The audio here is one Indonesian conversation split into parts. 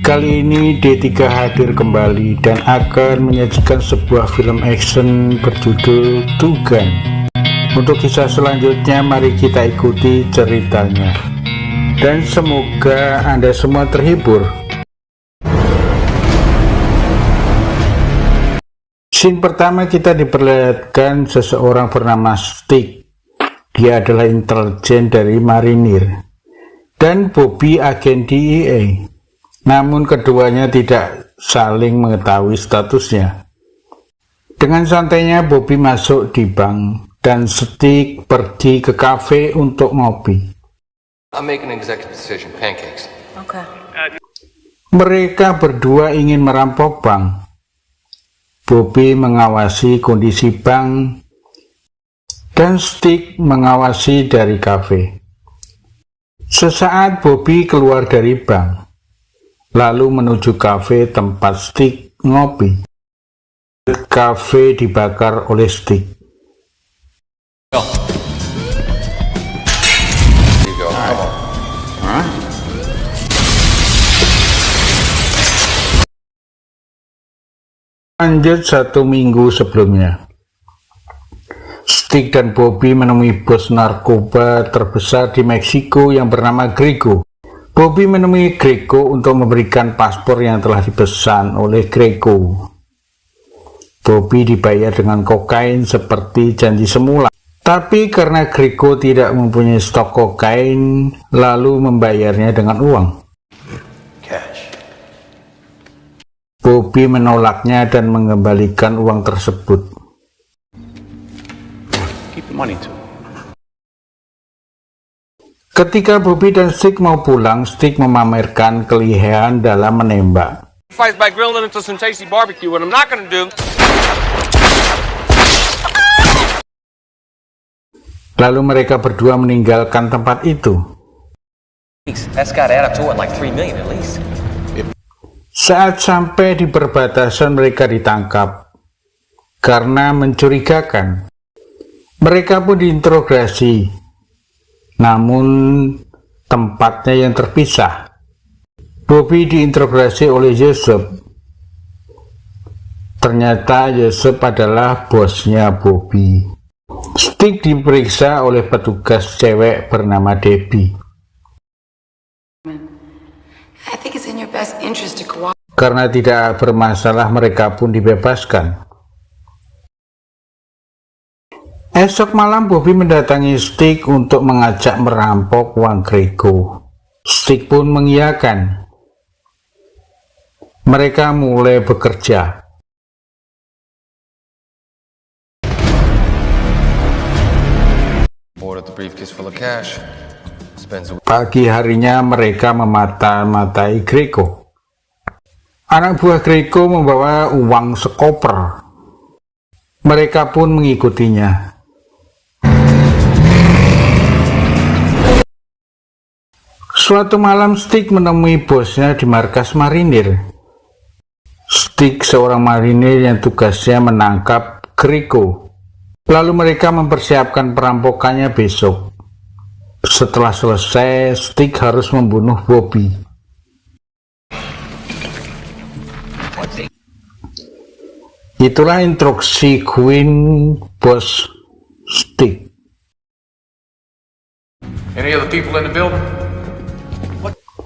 Kali ini D3 hadir kembali dan akan menyajikan sebuah film action berjudul Tugan. Untuk kisah selanjutnya mari kita ikuti ceritanya. Dan semoga Anda semua terhibur. Scene pertama kita diperlihatkan seseorang bernama Stick. Dia adalah intelijen dari marinir. Dan Bobby agen DEA. Namun keduanya tidak saling mengetahui statusnya. Dengan santainya Bobby masuk di bank dan Stick pergi ke kafe untuk ngopi. I'm making an executive decision, pancakes. Okay. Mereka berdua ingin merampok bank. Bobby mengawasi kondisi bank dan Stick mengawasi dari kafe. Sesaat Bobby keluar dari bank, lalu menuju kafe tempat Stick ngopi. Kafe dibakar oleh Stick. Here you go, come on. Lanjut 1 minggu sebelumnya. Stick dan Bobby menemui bos narkoba terbesar di Meksiko yang bernama Grego. Bobby menemui Grego untuk memberikan paspor yang telah dipesan oleh Grego. Bobby dibayar dengan kokain seperti janji semula. Tapi karena Grego tidak mempunyai stok kokain, lalu membayarnya dengan uang. Cash. Bobby menolaknya dan mengembalikan uang tersebut. Keep the money too. Ketika Bobby dan Stick mau pulang, Stick memamerkan kelihayan dalam menembak. Fight by grilling into some tasty barbecue. What I'm not gonna do. Lalu mereka berdua meninggalkan tempat itu. That's got to add up to what, like 3 million at least. Saat sampai di perbatasan mereka ditangkap karena mencurigakan. Mereka pun diinterogasi, namun tempatnya yang terpisah. Bobby diinterogasi oleh Joseph. Ternyata Joseph adalah bosnya Bobby. Stick diperiksa oleh petugas cewek bernama Debbie. I think it's in your best interest to cooperate. Karena tidak bermasalah, mereka pun dibebaskan. Esok malam Bobby mendatangi Stick untuk mengajak merampok uang Grego. Stick pun mengiyakan. Mereka mulai bekerja. Boarded the briefcase full of cash. Spends a Pagi harinya mereka memata-matai Grego. Anak buah Grego membawa uang sekoper. Mereka pun mengikutinya. Suatu malam Stick menemui bosnya di markas marinir. Stick seorang marinir yang tugasnya menangkap Grego. Lalu mereka mempersiapkan perampokannya besok. Setelah selesai, Stick harus membunuh Bobby. Itulah instruksi Queen bos Stick. Any other people in the building?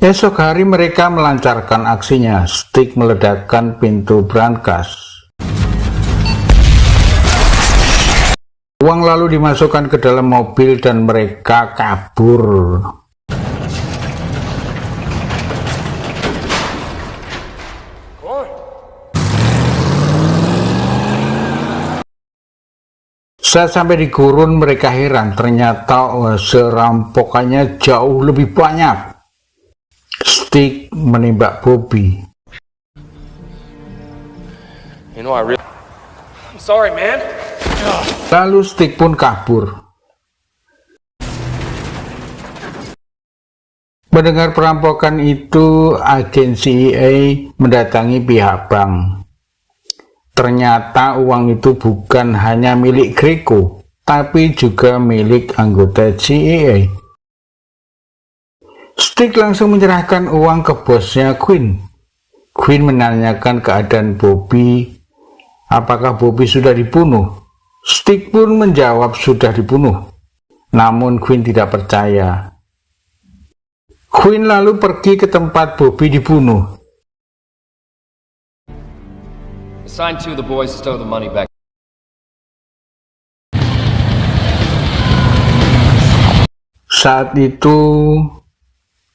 Esok hari mereka melancarkan aksinya. Stick meledakkan pintu brankas. Uang lalu dimasukkan ke dalam mobil dan mereka kabur. Saat sampai di gurun mereka heran, ternyata serampokannya jauh lebih banyak. Stick menembak Bobby. You know, I'm sorry, man. Lalu Stick pun kabur. Mendengar perampokan itu, agen CIA mendatangi pihak bank. Ternyata uang itu bukan hanya milik Grego, tapi juga milik anggota CIA. Stick langsung menyerahkan uang ke bosnya Queen. Quinn menanyakan keadaan Bobby, apakah Bobby sudah dibunuh. Stick pun menjawab sudah dibunuh. Namun Quinn tidak percaya. Quinn lalu pergi ke tempat Bobby dibunuh. Assign 2 of the boys to stow the money back. Saat itu,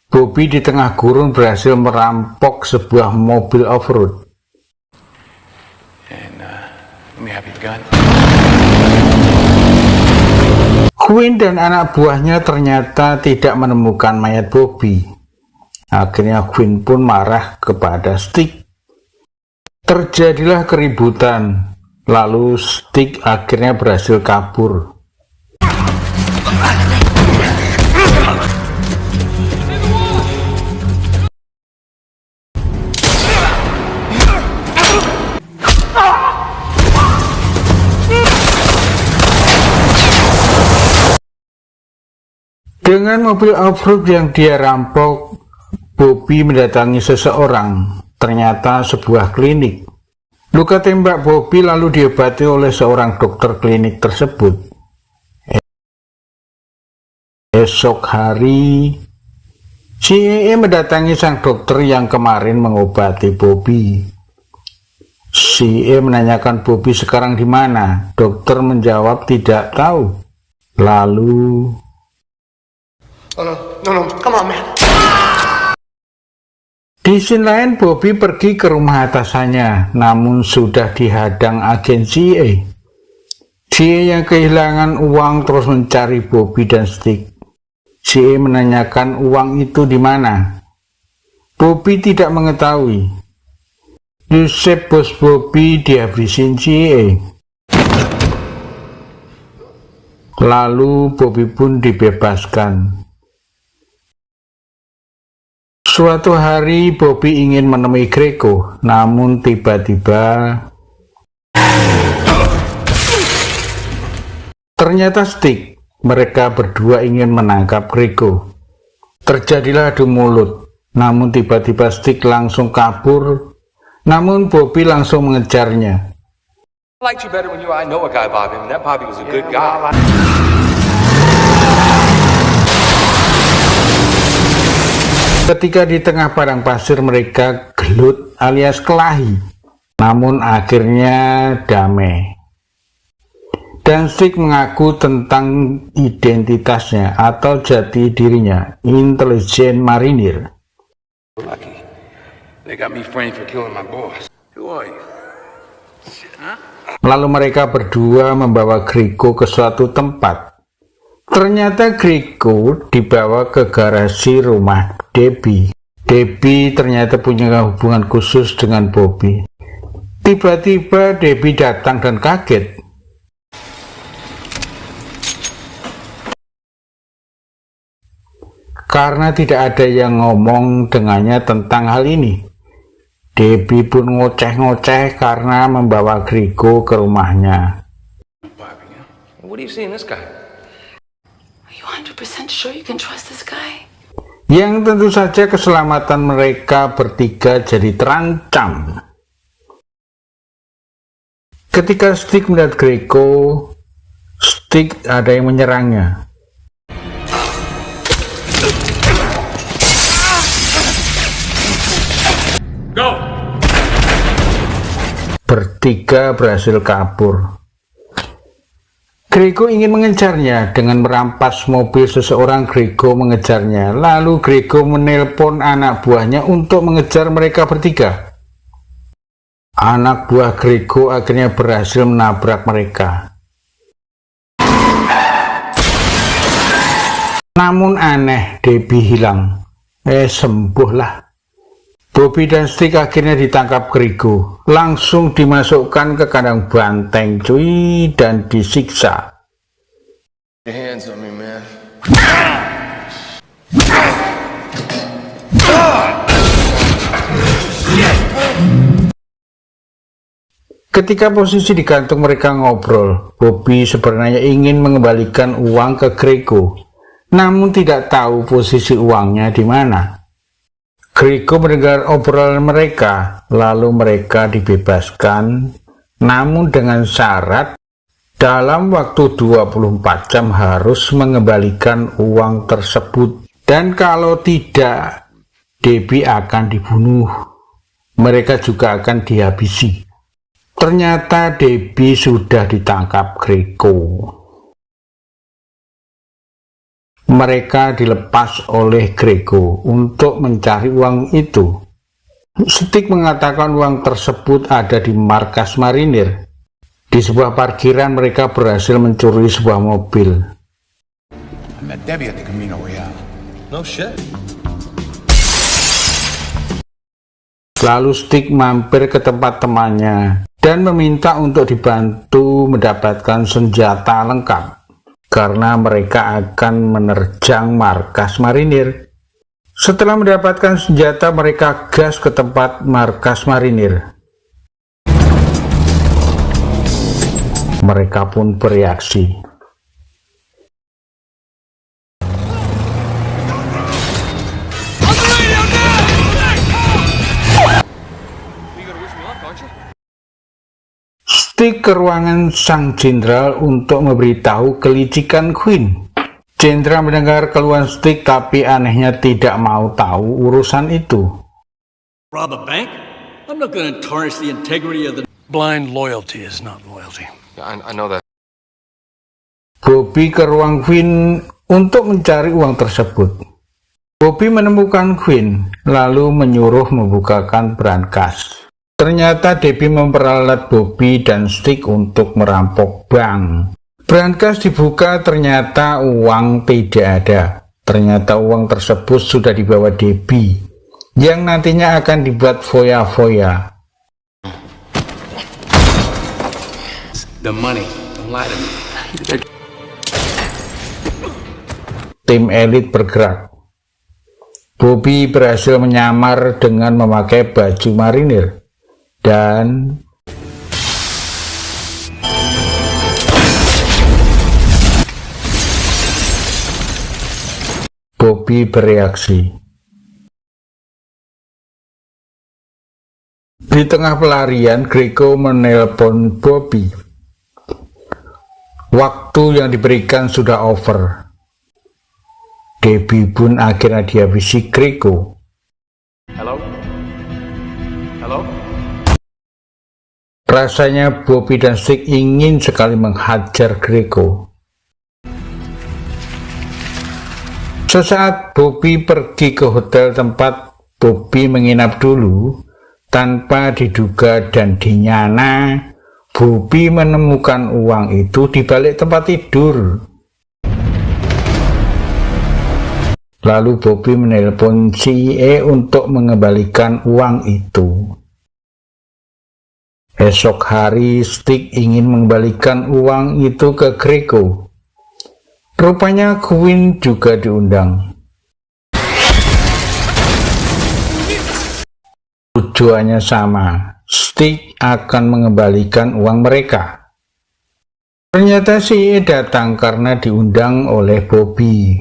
Bobby di tengah gurun berhasil merampok sebuah mobil off-road. And, let me have your gun. Quinn dan anak buahnya ternyata tidak menemukan mayat Bobby. Akhirnya Quinn pun marah kepada Stick. Terjadilah keributan, lalu Stick akhirnya berhasil kabur. Dengan mobil off-road yang dia rampok, Bobby mendatangi seseorang, ternyata sebuah klinik. Luka tembak Bobby lalu diobati oleh seorang dokter klinik tersebut. Esok hari, CIA mendatangi sang dokter yang kemarin mengobati Bobby. CIA menanyakan Bobby sekarang di mana. Dokter menjawab tidak tahu. Lalu No, come on, man. di scene lain, Bobby pergi ke rumah atasannya, namun sudah dihadang agen CIA. CIA yang kehilangan uang terus mencari Bobby dan Stick. CIA menanyakan uang itu di mana. Bobby tidak mengetahui. Yusef, bos Bobby, dihabisin CIA. Lalu Bobby pun dibebaskan. Suatu hari Bobby ingin menemui Greco, namun tiba-tiba ternyata Stick. Mereka berdua ingin menangkap Greco. Terjadilah adu mulut, namun tiba-tiba Stick langsung kabur, namun Bobby langsung mengejarnya. I liked you better when I know a guy, Bobby, and that Bobby was a good guy. Ketika di tengah padang pasir mereka gelut alias kelahi, namun akhirnya damai. Dan Stick mengaku tentang identitasnya atau jati dirinya, intelijen marinir. Lucky. They got me framed for killing my boss. Who are you? Shit, huh? Lalu mereka berdua membawa Greco ke suatu tempat. Ternyata Greco dibawa ke garasi rumah Debbie. Debbie ternyata punya hubungan khusus dengan Bobby. Tiba-tiba Debbie datang dan kaget. Karena tidak ada yang ngomong dengannya tentang hal ini. Debbie pun ngoceh-ngoceh karena membawa Greco ke rumahnya. What do you see in this guy? Are you 100% sure you can trust this guy? Yang tentu saja keselamatan mereka bertiga jadi terancam. Ketika Stick melihat Greco, Stick ada yang menyerangnya. Go! Bertiga berhasil kabur. Greco ingin mengejarnya dengan merampas mobil seseorang. Greco mengejarnya, lalu Greco menelpon anak buahnya untuk mengejar mereka bertiga. Anak buah Greco akhirnya berhasil menabrak mereka. Namun aneh, Debbie hilang. Sembuhlah. Bobby dan Stick akhirnya ditangkap Greco, langsung dimasukkan ke kandang banteng cuy dan disiksa. Your hands on me, man. Ketika posisi digantung mereka ngobrol, Bobby sebenarnya ingin mengembalikan uang ke Greco, namun tidak tahu posisi uangnya di mana. Grego mendengar obrolan mereka, lalu mereka dibebaskan, namun dengan syarat dalam waktu 24 jam harus mengembalikan uang tersebut, dan kalau tidak, Debbie akan dibunuh. Mereka juga akan dihabisi. Ternyata Debbie sudah ditangkap Grego. Mereka dilepas oleh Grego untuk mencari uang itu. Stick mengatakan uang tersebut ada di markas marinir. Di sebuah parkiran mereka berhasil mencuri sebuah mobil. I met Debbie at the Camino Real. No shit. Lalu Stick mampir ke tempat temannya dan meminta untuk dibantu mendapatkan senjata lengkap karena mereka akan menerjang markas marinir. Setelah mendapatkan senjata, mereka gas ke tempat markas marinir. Mereka pun bereaksi. Stick ke ruangan sang jenderal untuk memberitahu kelicikan Queen. Jenderal mendengar keluhan Stick, tapi anehnya tidak mau tahu urusan itu. Rob a bank? I'm not going to tarnish the integrity of the... Blind loyalty is not loyalty. Yeah, I know that. Bobby ke ruang Queen untuk mencari uang tersebut. Bobby menemukan Queen, lalu menyuruh membukakan brankas. Ternyata Debbie memperalat Bobby dan Stick untuk merampok bank. Brankas dibuka, ternyata uang tidak ada. Ternyata uang tersebut sudah dibawa Debbie, yang nantinya akan dibuat foya-foya. The money. Don't lie to me. Tim elit bergerak. Bobby berhasil menyamar dengan memakai baju marinir. Dan Bobby bereaksi. Di tengah pelarian, Grego menelpon Bobby. Waktu yang diberikan sudah over. Debbie pun akhirnya dihabisi Grego. Hello? Hello? Rasanya Bobby dan Stick ingin sekali menghajar Grego. Sesaat Bobby pergi ke hotel tempat Bobby menginap dulu, tanpa diduga dan dinyana, Bobby menemukan uang itu di balik tempat tidur. Lalu Bobby menelpon CIA untuk mengembalikan uang itu. Esok hari, Stick ingin mengembalikan uang itu ke Grego. Rupanya Queen juga diundang. Tujuannya sama, Stick akan mengembalikan uang mereka. Ternyata si datang karena diundang oleh Bobby.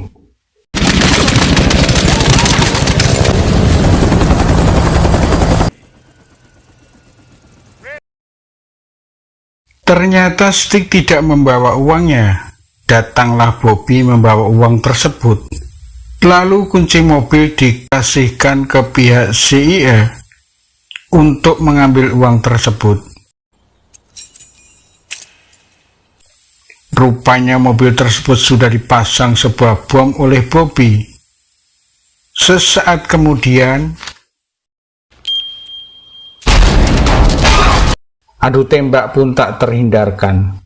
Ternyata Stick tidak membawa uangnya. Datanglah Bobby membawa uang tersebut. Lalu kunci mobil dikasihkan ke pihak CIA untuk mengambil uang tersebut. Rupanya mobil tersebut sudah dipasang sebuah bom oleh Bobby. Sesaat kemudian, adu tembak pun tak terhindarkan.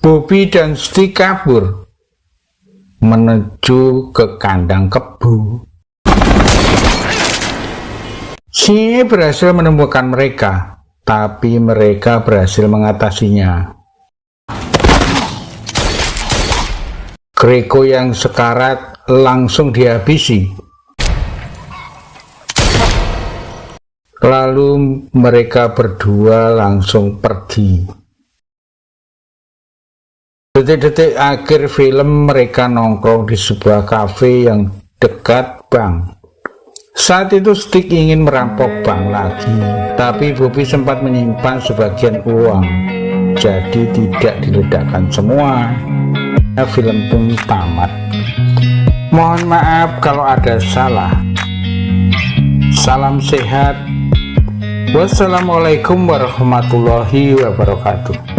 Bobby dan Stick kabur menuju ke kandang kebu. CIA berhasil menemukan mereka, tapi mereka berhasil mengatasinya. Grego yang sekarat langsung dihabisi. Lalu mereka berdua langsung pergi. Detik-detik akhir film mereka nongkrong di sebuah kafe yang dekat bank. Saat itu Stick ingin merampok bank lagi, tapi Bobby sempat menyimpan sebagian uang, jadi tidak diledakkan semua. Film pun tamat. Mohon maaf kalau ada salah. Salam sehat. Wassalamualaikum warahmatullahi wabarakatuh.